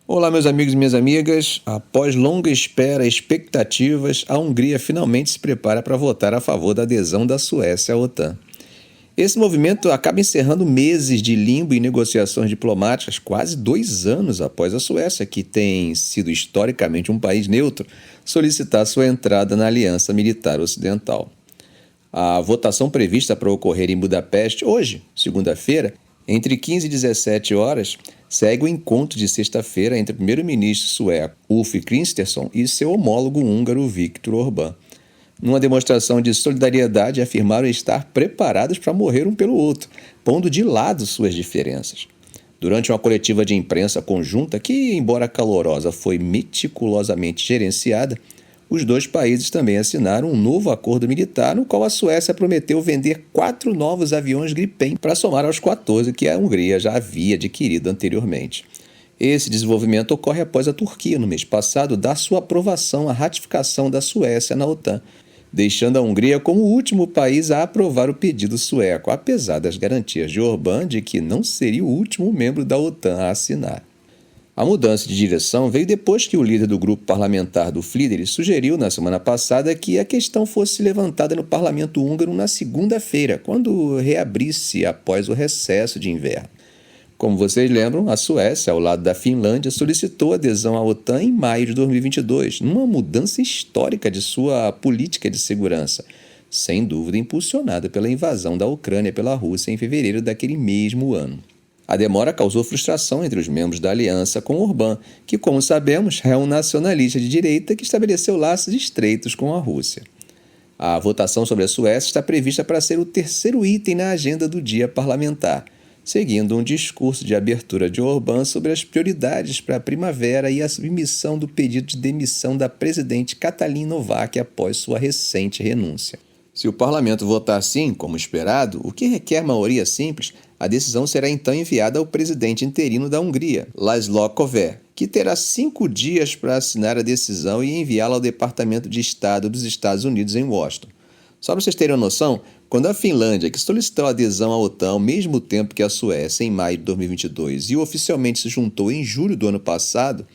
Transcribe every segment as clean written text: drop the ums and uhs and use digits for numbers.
Olá, meus amigos e minhas amigas. Após longa espera e expectativas, a Hungria finalmente se prepara para votar a favor da adesão da Suécia à OTAN. Esse movimento acaba encerrando meses de limbo e negociações diplomáticas, quase 2 anos após a Suécia, que tem sido historicamente um país neutro, solicitar sua entrada na Aliança Militar Ocidental. A votação prevista para ocorrer em Budapeste hoje, segunda-feira, entre 15 e 17 horas, segue o encontro de sexta-feira entre o primeiro-ministro sueco Ulf Kristersson e seu homólogo húngaro Viktor Orbán. Numa demonstração de solidariedade, afirmaram estar preparados para morrer um pelo outro, pondo de lado suas diferenças. Durante uma coletiva de imprensa conjunta, que, embora calorosa, foi meticulosamente gerenciada, os dois países também assinaram um novo acordo militar, no qual a Suécia prometeu vender 4 novos aviões Gripen para somar aos 14 que a Hungria já havia adquirido anteriormente. Esse desenvolvimento ocorre após a Turquia, no mês passado, dar sua aprovação à ratificação da Suécia na OTAN, deixando a Hungria como o último país a aprovar o pedido sueco, apesar das garantias de Orbán de que não seria o último membro da OTAN a assinar. A mudança de direção veio depois que o líder do grupo parlamentar do Fidesz sugeriu na semana passada que a questão fosse levantada no parlamento húngaro na segunda-feira, quando reabrisse após o recesso de inverno. Como vocês lembram, a Suécia, ao lado da Finlândia, solicitou adesão à OTAN em maio de 2022, numa mudança histórica de sua política de segurança, sem dúvida impulsionada pela invasão da Ucrânia pela Rússia em fevereiro daquele mesmo ano. A demora causou frustração entre os membros da aliança com Orbán, que, como sabemos, é um nacionalista de direita que estabeleceu laços estreitos com a Rússia. A votação sobre a Suécia está prevista para ser o terceiro item na agenda do dia parlamentar, seguindo um discurso de abertura de Orbán sobre as prioridades para a primavera e a submissão do pedido de demissão da presidente Katalin Novák após sua recente renúncia. Se o parlamento votar sim, como esperado, o que requer maioria simples, a decisão será então enviada ao presidente interino da Hungria, László Kövér, que terá 5 dias para assinar a decisão e enviá-la ao Departamento de Estado dos Estados Unidos em Washington. Só para vocês terem uma noção, quando a Finlândia, que solicitou a adesão à OTAN ao mesmo tempo que a Suécia, em maio de 2022, e oficialmente se juntou em julho do ano passado,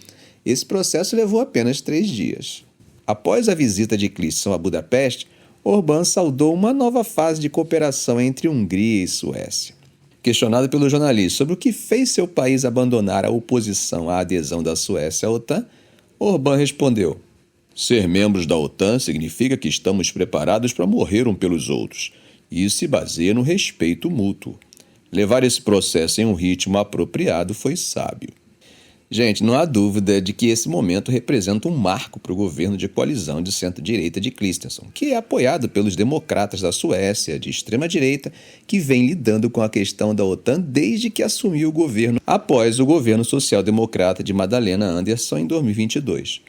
esse processo levou apenas 3 dias. Após a visita de Kristersson a Budapeste, Orbán saudou uma nova fase de cooperação entre Hungria e Suécia. Questionado pelo jornalista sobre o que fez seu país abandonar a oposição à adesão da Suécia à OTAN, Orbán respondeu: "Ser membros da OTAN significa que estamos preparados para morrer um pelos outros, e isso se baseia no respeito mútuo. Levar esse processo em um ritmo apropriado foi sábio." Gente, não há dúvida de que esse momento representa um marco para o governo de coalizão de centro-direita de Kristersson, que é apoiado pelos democratas da Suécia, de extrema-direita, que vem lidando com a questão da OTAN desde que assumiu o governo após o governo social-democrata de Magdalena Andersson em 2022.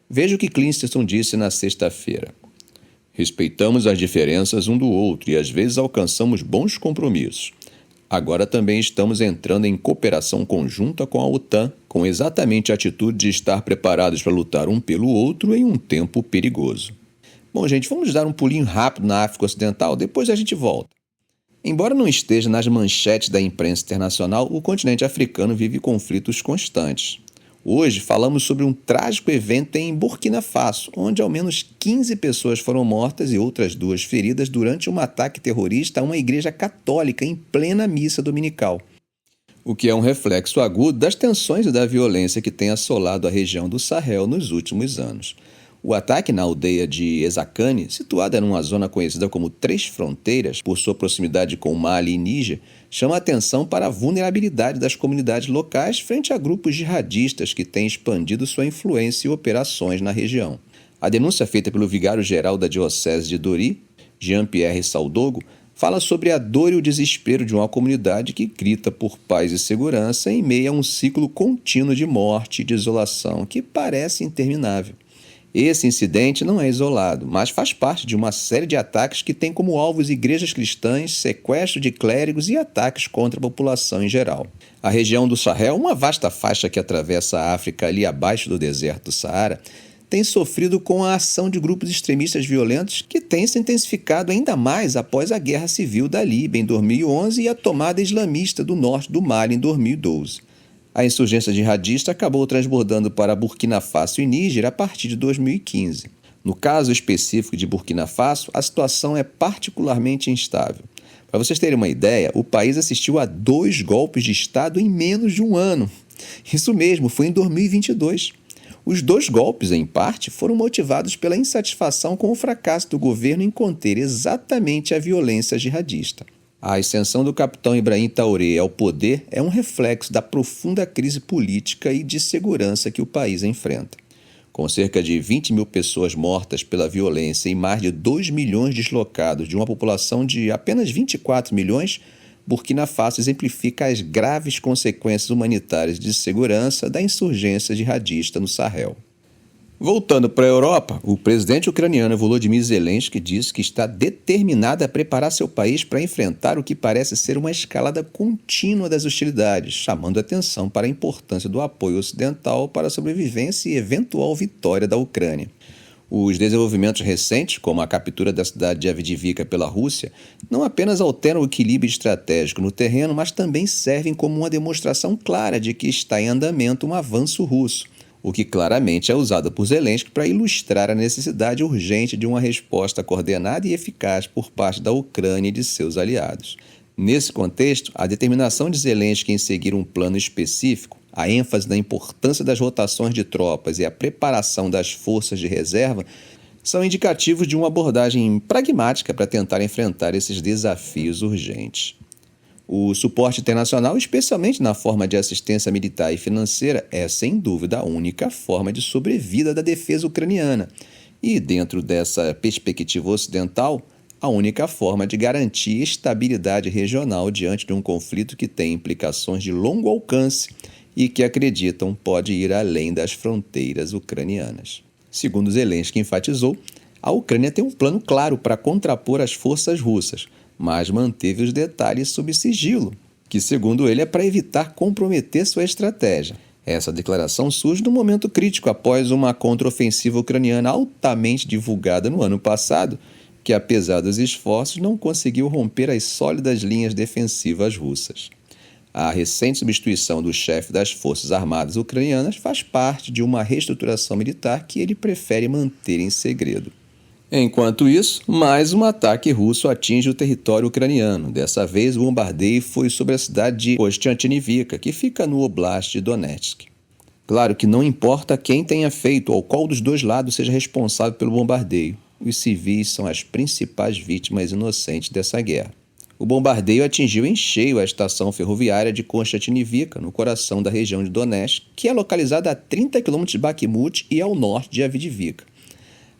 Veja o que Kristersson disse na sexta-feira. "Respeitamos as diferenças um do outro e às vezes alcançamos bons compromissos. Agora também estamos entrando em cooperação conjunta com a OTAN, com exatamente a atitude de estar preparados para lutar um pelo outro em um tempo perigoso." Bom, gente, vamos dar um pulinho rápido na África Ocidental, depois a gente volta. Embora não esteja nas manchetes da imprensa internacional, o continente africano vive conflitos constantes. Hoje falamos sobre um trágico evento em Burkina Faso, onde ao menos 15 pessoas foram mortas e outras 2 feridas durante um ataque terrorista a uma igreja católica em plena missa dominical, o que é um reflexo agudo das tensões e da violência que tem assolado a região do Sahel nos últimos anos. O ataque na aldeia de Ezakane, situada numa zona conhecida como Três Fronteiras, por sua proximidade com Mali e Níger, chama a atenção para a vulnerabilidade das comunidades locais frente a grupos jihadistas que têm expandido sua influência e operações na região. A denúncia feita pelo vigário-geral da Diocese de Dori, Jean-Pierre Saudogo, fala sobre a dor e o desespero de uma comunidade que grita por paz e segurança em meio a um ciclo contínuo de morte e de desolação que parece interminável. Esse incidente não é isolado, mas faz parte de uma série de ataques que tem como alvos igrejas cristãs, sequestro de clérigos e ataques contra a população em geral. A região do Sahel, uma vasta faixa que atravessa a África ali abaixo do deserto do Saara, tem sofrido com a ação de grupos extremistas violentos que tem se intensificado ainda mais após a Guerra Civil da Líbia em 2011 e a tomada islamista do norte do Mali em 2012. A insurgência jihadista acabou transbordando para Burkina Faso e Níger a partir de 2015. No caso específico de Burkina Faso, a situação é particularmente instável. Para vocês terem uma ideia, o país assistiu a 2 golpes de Estado em menos de um ano. Isso mesmo, foi em 2022. Os 2 golpes, em parte, foram motivados pela insatisfação com o fracasso do governo em conter exatamente a violência jihadista. A ascensão do capitão Ibrahim Traoré ao poder é um reflexo da profunda crise política e de segurança que o país enfrenta. Com cerca de 20 mil pessoas mortas pela violência e mais de 2 milhões deslocados de uma população de apenas 24 milhões, Burkina Faso exemplifica as graves consequências humanitárias de segurança da insurgência jihadista no Sahel. Voltando para a Europa, o presidente ucraniano Volodymyr Zelensky disse que está determinado a preparar seu país para enfrentar o que parece ser uma escalada contínua das hostilidades, chamando atenção para a importância do apoio ocidental para a sobrevivência e eventual vitória da Ucrânia. Os desenvolvimentos recentes, como a captura da cidade de Avdiivka pela Rússia, não apenas alteram o equilíbrio estratégico no terreno, mas também servem como uma demonstração clara de que está em andamento um avanço russo, o que claramente é usado por Zelensky para ilustrar a necessidade urgente de uma resposta coordenada e eficaz por parte da Ucrânia e de seus aliados. Nesse contexto, a determinação de Zelensky em seguir um plano específico, a ênfase na importância das rotações de tropas e a preparação das forças de reserva são indicativos de uma abordagem pragmática para tentar enfrentar esses desafios urgentes. O suporte internacional, especialmente na forma de assistência militar e financeira, é, sem dúvida, a única forma de sobrevida da defesa ucraniana e, dentro dessa perspectiva ocidental, a única forma de garantir estabilidade regional diante de um conflito que tem implicações de longo alcance e que acreditam pode ir além das fronteiras ucranianas. Segundo Zelensky enfatizou, a Ucrânia tem um plano claro para contrapor as forças russas, mas manteve os detalhes sob sigilo, que, segundo ele, é para evitar comprometer sua estratégia. Essa declaração surge num momento crítico após uma contraofensiva ucraniana altamente divulgada no ano passado, que, apesar dos esforços, não conseguiu romper as sólidas linhas defensivas russas. A recente substituição do chefe das Forças Armadas ucranianas faz parte de uma reestruturação militar que ele prefere manter em segredo. Enquanto isso, mais um ataque russo atinge o território ucraniano. Dessa vez, o bombardeio foi sobre a cidade de Kostiantynivka, que fica no Oblast de Donetsk. Claro que não importa quem tenha feito ou qual dos 2 lados seja responsável pelo bombardeio. Os civis são as principais vítimas inocentes dessa guerra. O bombardeio atingiu em cheio a estação ferroviária de Kostiantynivka, no coração da região de Donetsk, que é localizada a 30 km de Bakhmut e ao norte de Avdiivka.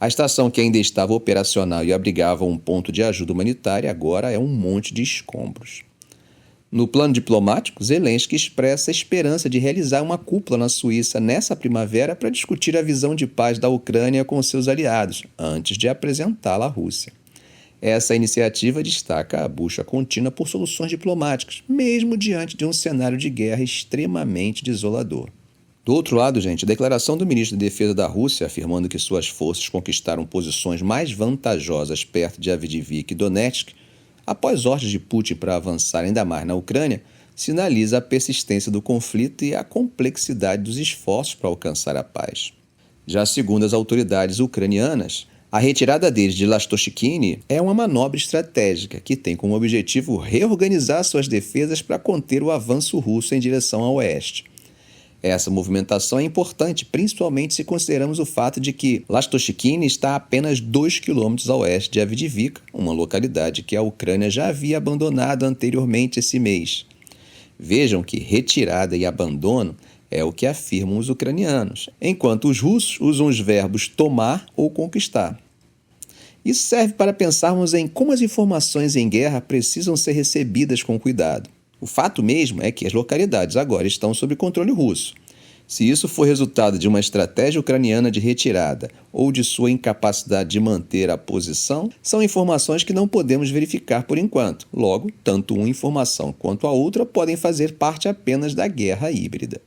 A estação, que ainda estava operacional e abrigava um ponto de ajuda humanitária, agora é um monte de escombros. No plano diplomático, Zelensky expressa a esperança de realizar uma cúpula na Suíça nessa primavera para discutir a visão de paz da Ucrânia com seus aliados, antes de apresentá-la à Rússia. Essa iniciativa destaca a busca contínua por soluções diplomáticas, mesmo diante de um cenário de guerra extremamente desolador. Do outro lado, a declaração do ministro da Defesa da Rússia, afirmando que suas forças conquistaram posições mais vantajosas perto de Avdiivka e Donetsk, após ordens de Putin para avançar ainda mais na Ucrânia, sinaliza a persistência do conflito e a complexidade dos esforços para alcançar a paz. Já segundo as autoridades ucranianas, a retirada deles de Lastochkine é uma manobra estratégica que tem como objetivo reorganizar suas defesas para conter o avanço russo em direção ao oeste. Essa movimentação é importante, principalmente se consideramos o fato de que Lastochkine está a apenas 2 km a oeste de Avdiivka, uma localidade que a Ucrânia já havia abandonado anteriormente esse mês. Vejam que retirada e abandono é o que afirmam os ucranianos, enquanto os russos usam os verbos tomar ou conquistar. Isso serve para pensarmos em como as informações em guerra precisam ser recebidas com cuidado. O fato mesmo é que as localidades agora estão sob controle russo. Se isso for resultado de uma estratégia ucraniana de retirada ou de sua incapacidade de manter a posição, são informações que não podemos verificar por enquanto. Logo, tanto uma informação quanto a outra podem fazer parte apenas da guerra híbrida.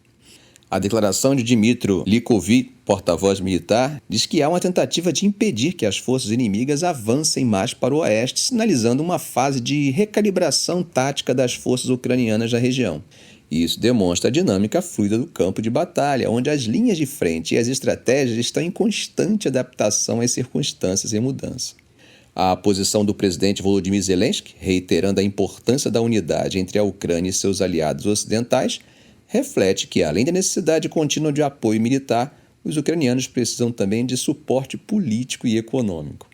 A declaração de Dmytro Likovy, porta-voz militar, diz que há uma tentativa de impedir que as forças inimigas avancem mais para o oeste, sinalizando uma fase de recalibração tática das forças ucranianas na região. E isso demonstra a dinâmica fluida do campo de batalha, onde as linhas de frente e as estratégias estão em constante adaptação às circunstâncias em mudança. A posição do presidente Volodymyr Zelensky, reiterando a importância da unidade entre a Ucrânia e seus aliados ocidentais, reflete que, além da necessidade contínua de apoio militar, os ucranianos precisam também de suporte político e econômico.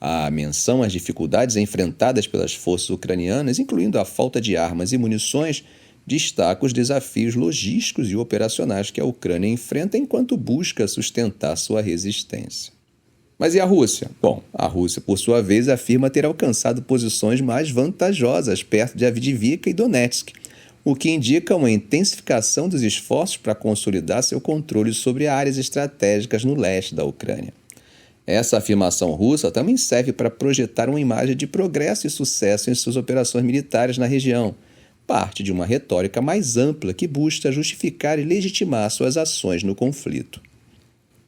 A menção às dificuldades enfrentadas pelas forças ucranianas, incluindo a falta de armas e munições, destaca os desafios logísticos e operacionais que a Ucrânia enfrenta enquanto busca sustentar sua resistência. Mas e a Rússia? Bom, a Rússia, por sua vez, afirma ter alcançado posições mais vantajosas perto de Avdiivka e Donetsk, o que indica uma intensificação dos esforços para consolidar seu controle sobre áreas estratégicas no leste da Ucrânia. Essa afirmação russa também serve para projetar uma imagem de progresso e sucesso em suas operações militares na região, parte de uma retórica mais ampla que busca justificar e legitimar suas ações no conflito.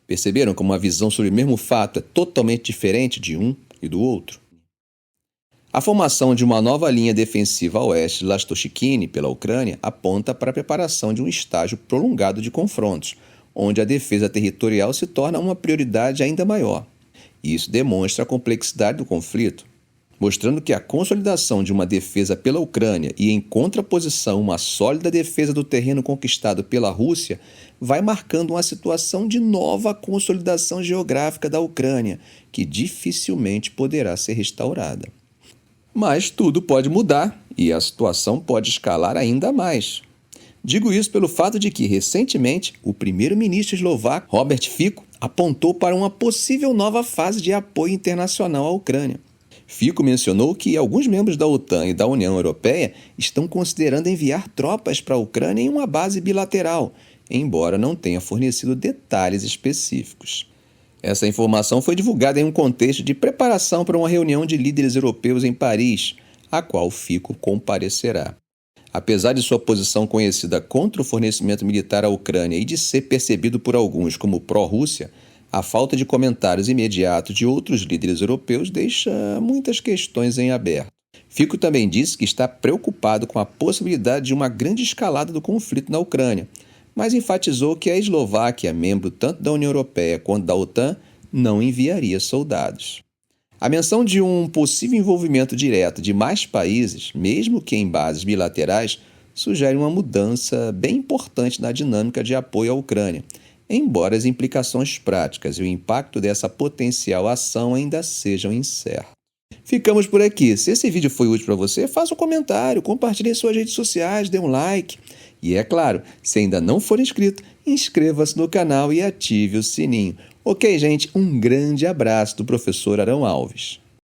Perceberam como a visão sobre o mesmo fato é totalmente diferente de um e do outro? A formação de uma nova linha defensiva a oeste de Lastochkine pela Ucrânia aponta para a preparação de um estágio prolongado de confrontos, onde a defesa territorial se torna uma prioridade ainda maior. Isso demonstra a complexidade do conflito, mostrando que a consolidação de uma defesa pela Ucrânia e, em contraposição, uma sólida defesa do terreno conquistado pela Rússia vai marcando uma situação de nova consolidação geográfica da Ucrânia, que dificilmente poderá ser restaurada. Mas tudo pode mudar e a situação pode escalar ainda mais. Digo isso pelo fato de que, recentemente, o primeiro-ministro eslovaco, Robert Fico, apontou para uma possível nova fase de apoio internacional à Ucrânia. Fico mencionou que alguns membros da OTAN e da União Europeia estão considerando enviar tropas para a Ucrânia em uma base bilateral, embora não tenha fornecido detalhes específicos. Essa informação foi divulgada em um contexto de preparação para uma reunião de líderes europeus em Paris, a qual Fico comparecerá. Apesar de sua posição conhecida contra o fornecimento militar à Ucrânia e de ser percebido por alguns como pró-Rússia, a falta de comentários imediatos de outros líderes europeus deixa muitas questões em aberto. Fico também disse que está preocupado com a possibilidade de uma grande escalada do conflito na Ucrânia, mas enfatizou que a Eslováquia, membro tanto da União Europeia quanto da OTAN, não enviaria soldados. A menção de um possível envolvimento direto de mais países, mesmo que em bases bilaterais, sugere uma mudança bem importante na dinâmica de apoio à Ucrânia, embora as implicações práticas e o impacto dessa potencial ação ainda sejam incertos. Ficamos por aqui. Se esse vídeo foi útil para você, faça um comentário, compartilhe em suas redes sociais, dê um like. E é claro, se ainda não for inscrito, inscreva-se no canal e ative o sininho. Ok, gente? Um grande abraço do professor Arão Alves.